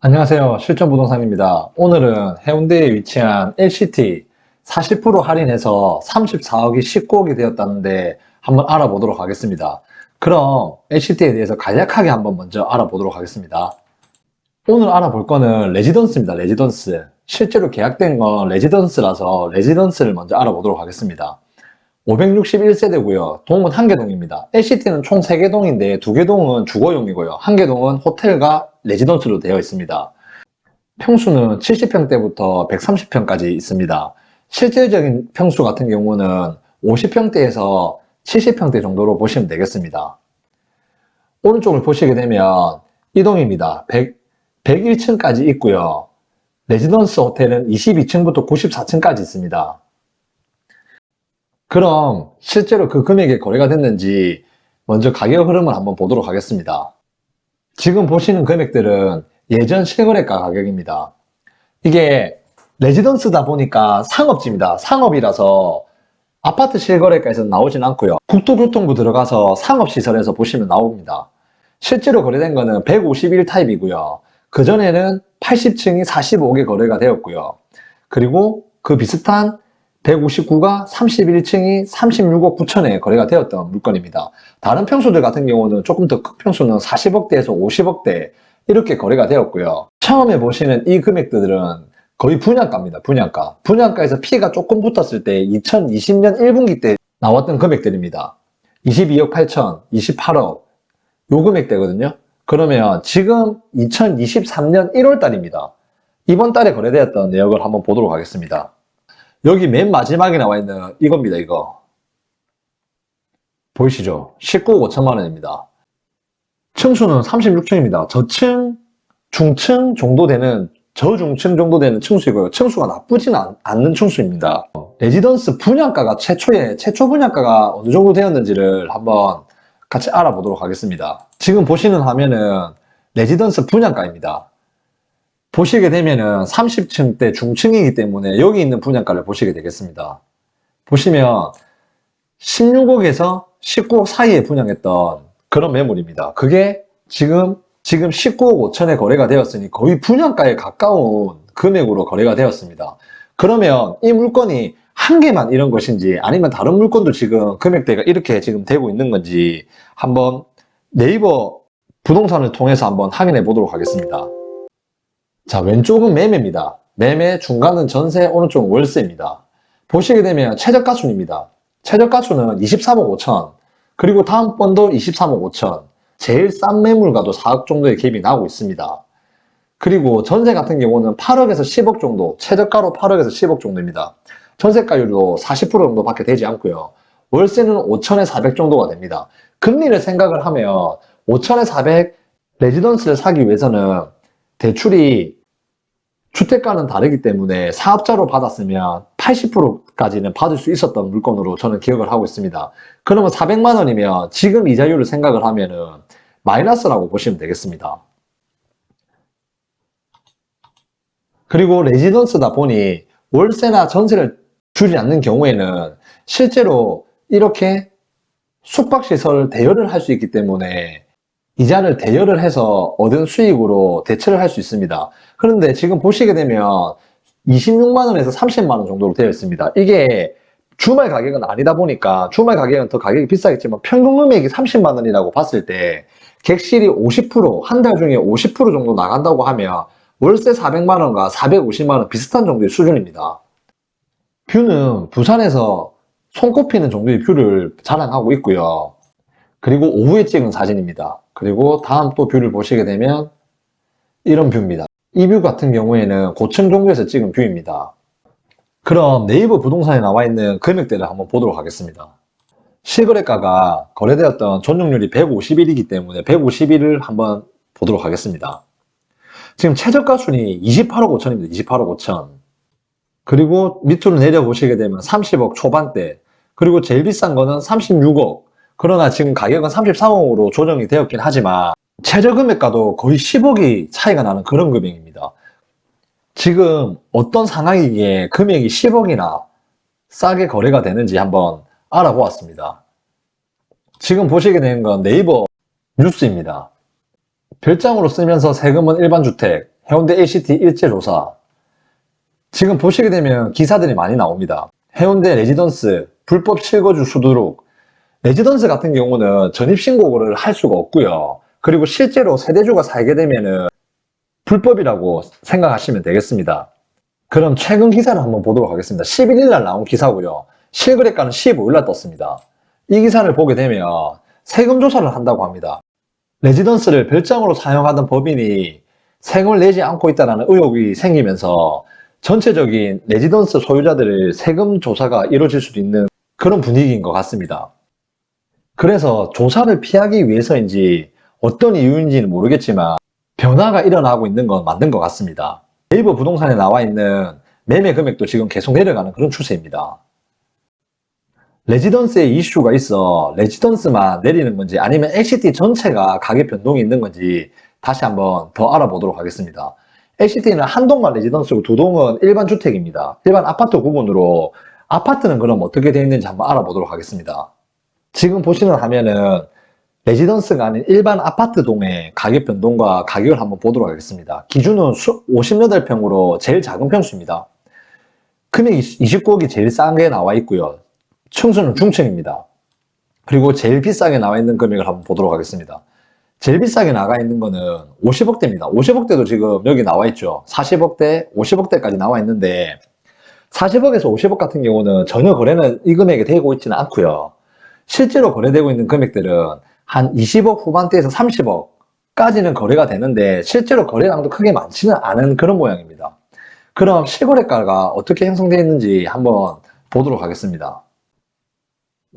안녕하세요. 실전부동산입니다. 오늘은 해운대에 위치한 LCT 40% 할인해서 34억이 19억이 되었다는데 한번 알아보도록 하겠습니다. 그럼 LCT에 대해서 간략하게 한번 먼저 알아보도록 하겠습니다. 오늘 알아볼 거는 레지던스입니다. 레지던스. 실제로 계약된 건 레지던스라서 레지던스를 먼저 알아보도록 하겠습니다. 561세대고요. 동은 1개 동입니다. LCT는 총 3개 동인데 2개 동은 주거용이고요. 1개 동은 호텔과 레지던스로 되어 있습니다. 평수는 70평대부터 130평까지 있습니다. 실질적인 평수 같은 경우는 50평대에서 70평대 정도로 보시면 되겠습니다. 오른쪽을 보시게 되면 이 동입니다. 101층까지 있고요. 레지던스 호텔은 22층부터 94층까지 있습니다. 그럼 실제로 그 금액이 거래가 됐는지 먼저 가격 흐름을 한번 보도록 하겠습니다. 지금 보시는 금액들은 예전 실거래가 가격입니다. 이게 레지던스다 보니까 상업지입니다. 상업이라서 아파트 실거래가에서 나오진 않고요. 국토교통부 들어가서 상업시설에서 보시면 나옵니다. 실제로 거래된 거는 151 타입이고요. 그전에는 80층이 45개 거래가 되었고요. 그리고 그 비슷한 159가 31층이 36억 9천에 거래가 되었던 물건입니다. 다른 평수들 같은 경우는 조금 더 큰 평수는 40억대에서 50억대 이렇게 거래가 되었고요. 처음에 보시는 이 금액들은 거의 분양가입니다. 분양가. 분양가에서 피해가 조금 붙었을 때 2020년 1분기 때 나왔던 금액들입니다. 22억 8천, 28억 요 금액대거든요. 그러면 지금 2023년 1월 달입니다. 이번 달에 거래되었던 내역을 한번 보도록 하겠습니다. 여기 맨 마지막에 나와 있는 이겁니다. 이거 보이시죠? 19억 5천만 원입니다. 층수는 36층입니다. 저층, 중층 정도 되는 저중층 정도 되는 층수이고요. 층수가 나쁘지는 않는 층수입니다. 레지던스 분양가가 최초 분양가가 어느 정도 되었는지를 한번 같이 알아보도록 하겠습니다. 지금 보시는 화면은 레지던스 분양가입니다. 보시게 되면은 30층대 중층이기 때문에 여기 있는 분양가를 보시게 되겠습니다. 보시면 16억에서 19억 사이에 분양했던 그런 매물입니다. 그게 지금 19억 5천에 거래가 되었으니 거의 분양가에 가까운 금액으로 거래가 되었습니다. 그러면 이 물건이 한 개만 이런 것인지 아니면 다른 물건도 지금 금액대가 이렇게 지금 되고 있는 건지 한번 네이버 부동산을 통해서 한번 확인해 보도록 하겠습니다. 자, 왼쪽은 매매입니다. 매매, 중간은 전세, 오른쪽은 월세입니다. 보시게 되면 최저가순입니다. 최저가수는 23억 5천, 그리고 다음 번도 23억 5천, 제일 싼 매물과도 4억 정도의 갭이 나오고 있습니다. 그리고 전세 같은 경우는 8억에서 10억 정도, 최저가로 8억에서 10억 정도입니다. 전세가율도 40% 정도밖에 되지 않고요. 월세는 5천에 400 정도가 됩니다. 금리를 생각을 하면 5천에 400 레지던스를 사기 위해서는 대출이 주택가는 다르기 때문에 사업자로 받았으면 80%까지는 받을 수 있었던 물건으로 저는 기억을 하고 있습니다. 그러면 400만 원이면 지금 이자율을 생각을 하면은 마이너스라고 보시면 되겠습니다. 그리고 레지던스다 보니 월세나 전세를 주지 않는 경우에는 실제로 이렇게 숙박시설 대여를 할 수 있기 때문에 이자를 대여를 해서 얻은 수익으로 대체를 할 수 있습니다. 그런데 지금 보시게 되면 26만원에서 30만원 정도로 되어 있습니다. 이게 주말 가격은 아니다 보니까 주말 가격은 더 가격이 비싸겠지만 평균 금액이 30만원이라고 봤을 때 객실이 50%, 한 달 중에 50% 정도 나간다고 하면 월세 400만원과 450만원 비슷한 정도의 수준입니다. 뷰는 부산에서 손꼽히는 정도의 뷰를 자랑하고 있고요. 그리고 오후에 찍은 사진입니다. 그리고 다음 또 뷰를 보시게 되면 이런 뷰입니다. 이 뷰 같은 경우에는 고층 정도에서 찍은 뷰입니다. 그럼 네이버 부동산에 나와 있는 금액대를 한번 보도록 하겠습니다. 실거래가가 거래되었던 전용률이 151이기 때문에 151을 한번 보도록 하겠습니다. 지금 최저가 순위 28억 5천입니다. 28억 5천. 그리고 밑으로 내려보시게 되면 30억 초반대. 그리고 제일 비싼 거는 36억. 그러나 지금 가격은 33억으로 조정이 되었긴 하지만 최저 금액과도 거의 10억이 차이가 나는 그런 금액입니다. 지금 어떤 상황이기에 금액이 10억이나 싸게 거래가 되는지 한번 알아보았습니다. 지금 보시게 되는 건 네이버 뉴스입니다. 별장으로 쓰면서 세금은 일반 주택, 해운대 LCT 일제조사. 지금 보시게 되면 기사들이 많이 나옵니다. 해운대 레지던스 불법 실거주 수두룩. 레지던스 같은 경우는 전입신고를 할 수가 없고요. 그리고 실제로 세대주가 살게 되면은 불법이라고 생각하시면 되겠습니다. 그럼 최근 기사를 한번 보도록 하겠습니다. 11일 날 나온 기사고요. 실거래가는 15일 날 떴습니다. 이 기사를 보게 되면 세금 조사를 한다고 합니다. 레지던스를 별장으로 사용하던 법인이 세금을 내지 않고 있다는 의혹이 생기면서 전체적인 레지던스 소유자들의 세금 조사가 이루어질 수도 있는 그런 분위기인 것 같습니다. 그래서 조사를 피하기 위해서인지 어떤 이유인지는 모르겠지만 변화가 일어나고 있는 건 맞는 것 같습니다. 네이버 부동산에 나와 있는 매매 금액도 지금 계속 내려가는 그런 추세입니다. 레지던스에 이슈가 있어 레지던스만 내리는 건지 아니면 LCT 전체가 가격 변동이 있는 건지 다시 한번 더 알아보도록 하겠습니다. LCT는 한 동만 레지던스고 두 동은 일반 주택입니다. 일반 아파트 구분으로 아파트는 그럼 어떻게 되어 있는지 한번 알아보도록 하겠습니다. 지금 보시는 화면은 레지던스가 아닌 일반 아파트 동의 가격 변동과 가격을 한번 보도록 하겠습니다. 기준은 58평으로 제일 작은 평수입니다. 금액이 29억이 제일 싼 게 나와 있고요. 층수는 중층입니다. 그리고 제일 비싸게 나와 있는 금액을 한번 보도록 하겠습니다. 제일 비싸게 나가 있는 거는 50억대입니다. 50억대도 지금 여기 나와 있죠. 40억대, 50억대까지 나와 있는데 40억에서 50억 같은 경우는 전혀 거래는 이 금액에 되고 있지는 않고요. 실제로 거래되고 있는 금액들은 한 20억 후반대에서 30억까지는 거래가 되는데 실제로 거래량도 크게 많지는 않은 그런 모양입니다. 그럼 실거래가가 어떻게 형성되어 있는지 한번 보도록 하겠습니다.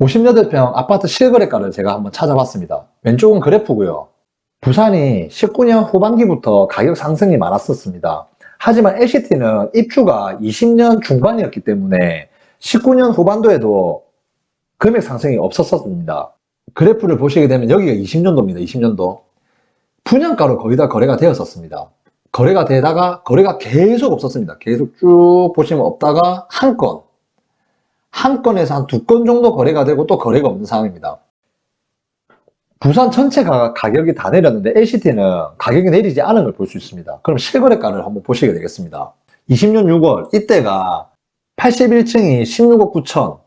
58평 아파트 실거래가를 제가 한번 찾아봤습니다. 왼쪽은 그래프고요. 부산이 19년 후반기부터 가격 상승이 많았었습니다. 하지만 LCT는 입주가 20년 중반이었기 때문에 19년 후반도에도 금액 상승이 없었습니다. 그래프를 보시게 되면 여기가 20년도입니다. 20년도. 분양가로 거의 다 거래가 되었었습니다. 거래가 되다가 거래가 계속 없었습니다. 계속 쭉 보시면 없다가 한 건에서 한 두 건 정도 거래가 되고 또 거래가 없는 상황입니다. 부산 전체가 가격이 다 내렸는데 LCT는 가격이 내리지 않은 걸 볼 수 있습니다. 그럼 실거래가를 한번 보시게 되겠습니다. 20년 6월 이때가 81층이 16억 9천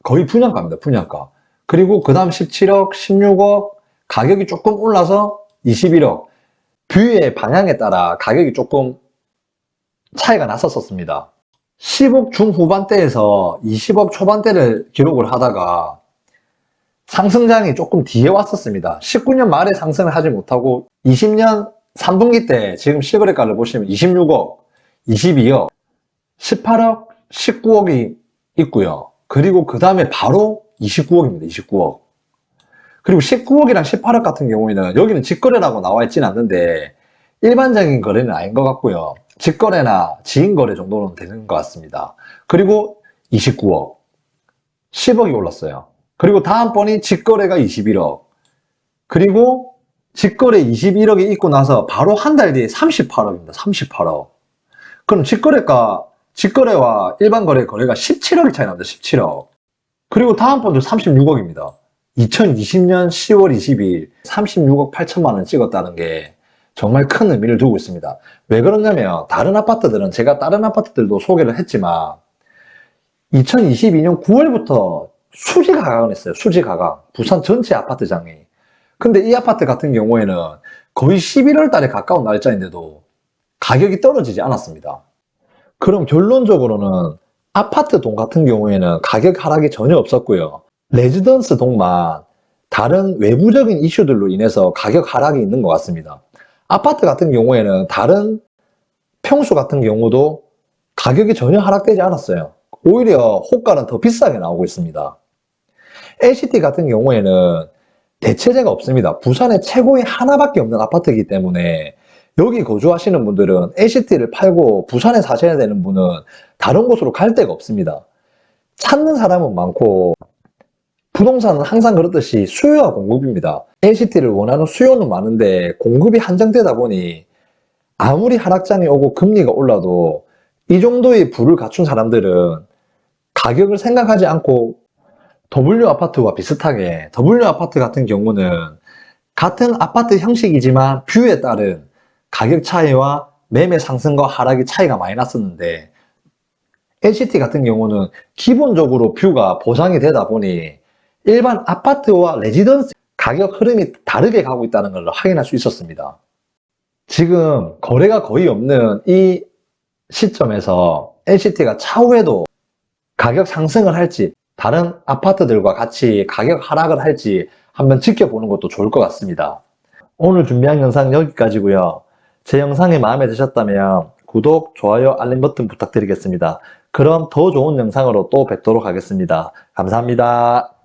거의 분양가입니다. 분양가. 그리고 그 다음 17억, 16억 가격이 조금 올라서 21억 뷰의 방향에 따라 가격이 조금 차이가 났었습니다. 10억 중후반대에서 20억 초반대를 기록을 하다가 상승장이 조금 뒤에 왔었습니다. 19년 말에 상승을 하지 못하고 20년 3분기 때 지금 실거래가를 보시면 26억, 22억, 18억, 19억이 있고요. 그리고 그 다음에 바로 29억입니다. 29억. 그리고 19억이랑 18억 같은 경우에는 여기는 직거래라고 나와 있지는 않는데 일반적인 거래는 아닌 것 같고요. 직거래나 지인거래 정도는 되는 것 같습니다. 그리고 29억, 10억이 올랐어요. 그리고 다음번이 직거래가 21억, 그리고 직거래 21억이 있고 나서 바로 한 달 뒤에 38억입니다. 38억. 그럼 직거래와 일반 거래가 17억이 차이 납니다. 17억. 그리고 다음번도 36억입니다. 2020년 10월 22일 36억 8천만 원 찍었다는 게 정말 큰 의미를 두고 있습니다. 왜 그러냐면 다른 아파트들은 제가 다른 아파트들도 소개를 했지만 2022년 9월부터 수지 가강을 했어요. 수지 가강. 부산 전체 아파트장이. 근데 이 아파트 같은 경우에는 거의 11월 달에 가까운 날짜인데도 가격이 떨어지지 않았습니다. 그럼 결론적으로는 아파트 동 같은 경우에는 가격 하락이 전혀 없었고요. 레지던스 동만 다른 외부적인 이슈들로 인해서 가격 하락이 있는 것 같습니다. 아파트 같은 경우에는 다른 평수 같은 경우도 가격이 전혀 하락되지 않았어요. 오히려 호가는 더 비싸게 나오고 있습니다. LCT 같은 경우에는 대체제가 없습니다. 부산에 최고의 하나밖에 없는 아파트이기 때문에 여기 거주하시는 분들은 LCT를 팔고 부산에 사셔야 되는 분은 다른 곳으로 갈 데가 없습니다. 찾는 사람은 많고 부동산은 항상 그렇듯이 수요와 공급입니다. LCT를 원하는 수요는 많은데 공급이 한정되다 보니 아무리 하락장이 오고 금리가 올라도 이 정도의 부를 갖춘 사람들은 가격을 생각하지 않고 W아파트와 비슷하게 W아파트 같은 경우는 같은 아파트 형식이지만 뷰에 따른 가격 차이와 매매 상승과 하락이 차이가 많이 났었는데 LCT 같은 경우는 기본적으로 뷰가 보장이 되다 보니 일반 아파트와 레지던스 가격 흐름이 다르게 가고 있다는 걸 확인할 수 있었습니다. 지금 거래가 거의 없는 이 시점에서 LCT가 차후에도 가격 상승을 할지 다른 아파트들과 같이 가격 하락을 할지 한번 지켜보는 것도 좋을 것 같습니다. 오늘 준비한 영상 여기까지고요. 제 영상이 마음에 드셨다면 구독, 좋아요, 알림 버튼 부탁드리겠습니다. 그럼 더 좋은 영상으로 또 뵙도록 하겠습니다. 감사합니다.